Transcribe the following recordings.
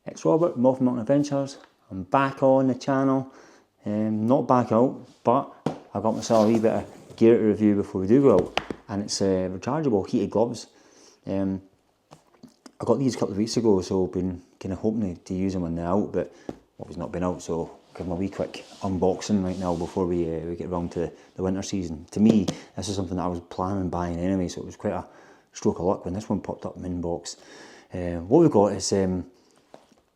It's Robert, Muffin Mountain Adventures. I'm back on the channel. Not back out, but I got myself a wee bit of gear to review before we do go out. And it's rechargeable heated gloves. I got these a couple of weeks ago, so I've been kind of hoping to use them when they're out, but obviously not been out, so I'll give them a wee quick unboxing right now before we get around to the winter season. To me, this is something that I was planning on buying anyway, so it was quite a stroke of luck when this one popped up in my inbox. What we've got is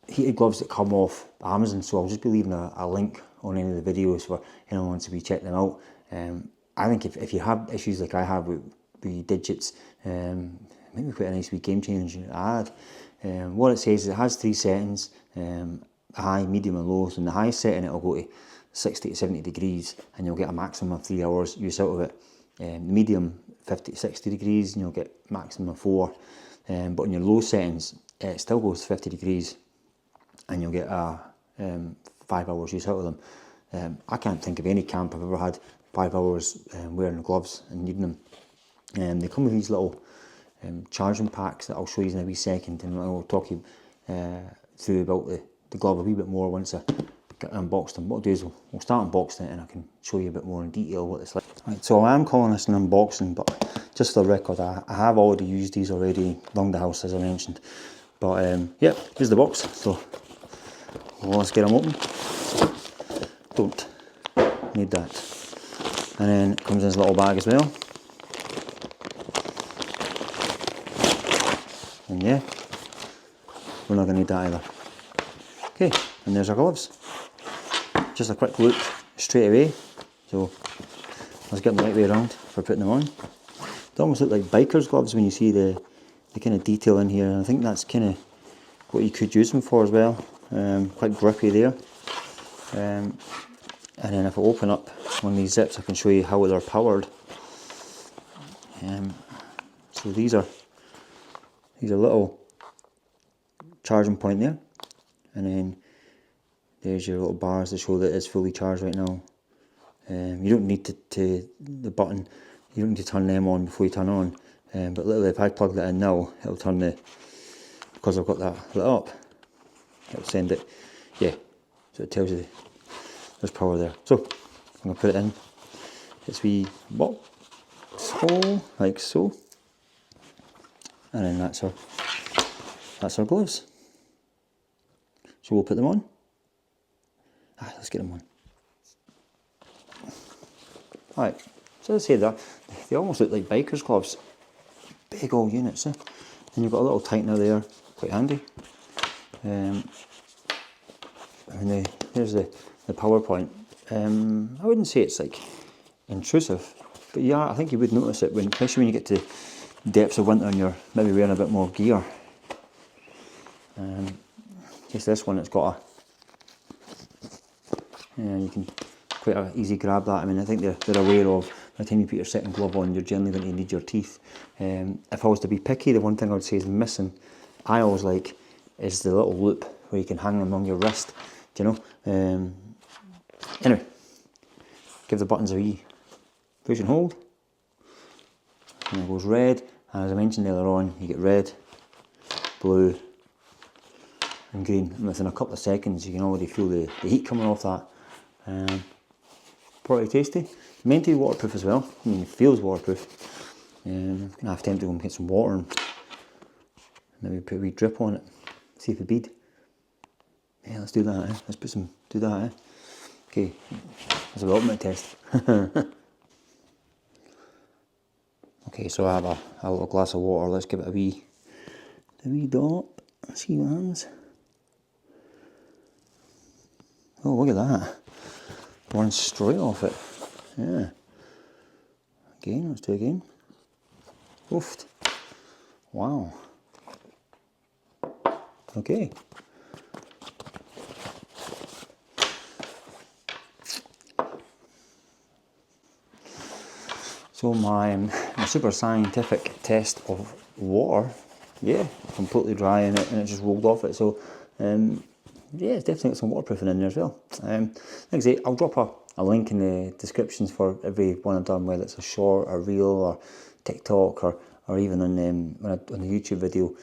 heated gloves that come off Amazon, so I'll just be leaving a link on any of the videos for anyone who wants to check them out. I think if you have issues like I have with digits, maybe quite a nice wee game changing ad. What it says is it has 3 settings, high, medium and low. So in the high setting it'll go to 60 to 70 degrees and you'll get a maximum of 3 hours use out of it. The medium 50 to 60 degrees and you'll get maximum of 4. But in your low settings it still goes 50 degrees and you'll get 5 hours use out of them. I can't think of any camp I've ever had 5 hours wearing gloves and needing them. They come with these little charging packs that I'll show you in a wee second, and I'll talk you through about the glove a wee bit more once I get unboxed them. What I'll do is we'll start unboxing it and I can show you a bit more in detail what it's like. Right, so I am calling this an unboxing, but just for the record, I have already used these already around the house as I mentioned. But yeah, here's the box, so let's get them open. Don't need that. And then it comes in this little bag as well. And yeah, we're not going to need that either. Okay, and there's our gloves. Just a quick look straight away. So let's get them the right way around for putting them on. They almost look like biker's gloves when you see the kind of detail in here. And I think that's kind of what you could use them for as well. Quite grippy there. And then if I open up one of these zips, I can show you how they're powered. So these are little charging point there, and then there's your little bars to show that it's fully charged right now. You don't need the button, you don't need to turn them on before you turn on, but literally if I plug that in now, it'll turn because I've got that lit up, it'll send it, yeah, so it tells you there's power there. So I'm going to put it in its wee box hole, like so. And then that's our gloves. So we'll put them on. Let's get them on. Alright, so as I said, they almost look like biker's gloves. Big old units, eh? And you've got a little tightener there, quite handy. And here's the power point. I wouldn't say it's like intrusive, but yeah, I think you would notice it especially when you get to depths of winter and you're maybe wearing a bit more gear. Just this one, it's got you can quite easy grab that. I mean, I think they're aware of by the time you put your second glove on, you're generally going to need your teeth. If I was to be picky, the one thing I would say is missing, I always like, is the little loop where you can hang them on your wrist, do you know? Anyway, give the buttons a wee push and hold, and it goes red. And as I mentioned earlier on, you get red, blue and green, and within a couple of seconds you can already feel the heat coming off that. Pretty tasty. Meant to be waterproof as well. I mean, it feels waterproof. I'm going to have time to go and get some water and maybe put a wee drip on it, see if it bead. Yeah, let's do that, eh? Let's do that, eh? Okay, that's the ultimate test. Okay, so I have a little glass of water. Let's give it a wee dot. Let's see what happens. Oh, look at that. One straight off it. Yeah. Again, let's do it again. Oofed. Wow. Okay. So my super scientific test of water, yeah, completely dry and it just rolled off it. So yeah, it's definitely got some waterproofing in there as well. Like I say, I'll drop a link in the descriptions for every one I've done, whether it's a short or reel or TikTok or or even on the YouTube video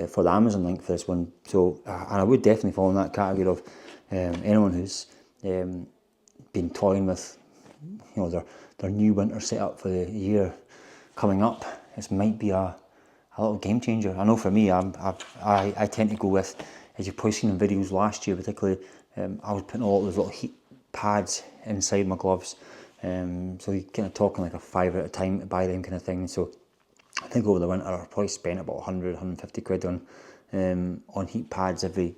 for the Amazon link for this one. So, and I would definitely fall in that category of anyone who's been toying with, you know, their new winter setup for the year coming up. This might be a little game changer. I know for me, I tend to go with, as you've probably seen in videos last year particularly, I was putting a lot of those little heat pads inside my gloves. So you're kind of talking like a £5 at a time to buy them kind of thing. So I think over the winter I probably spent about 100, 150 quid on heat pads every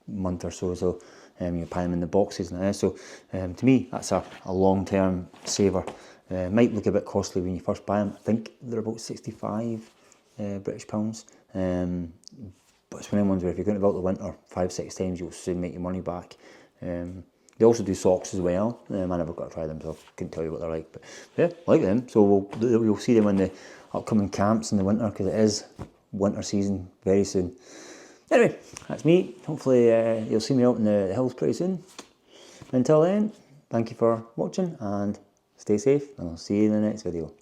month or so. So you buy them in the boxes and that. So to me, that's a long-term saver. Might look a bit costly when you first buy them. I think they're about 65 British pounds. But it's one of the ones where if you're going to go out the winter 5-6 times, you'll soon make your money back. They also do socks as well. I never got to try them, so I couldn't tell you what they're like. But yeah, I like them. So we'll see them in the upcoming camps in the winter, because it is winter season very soon. Anyway, that's me. Hopefully you'll see me out in the hills pretty soon. Until then, thank you for watching and stay safe, and I'll see you in the next video.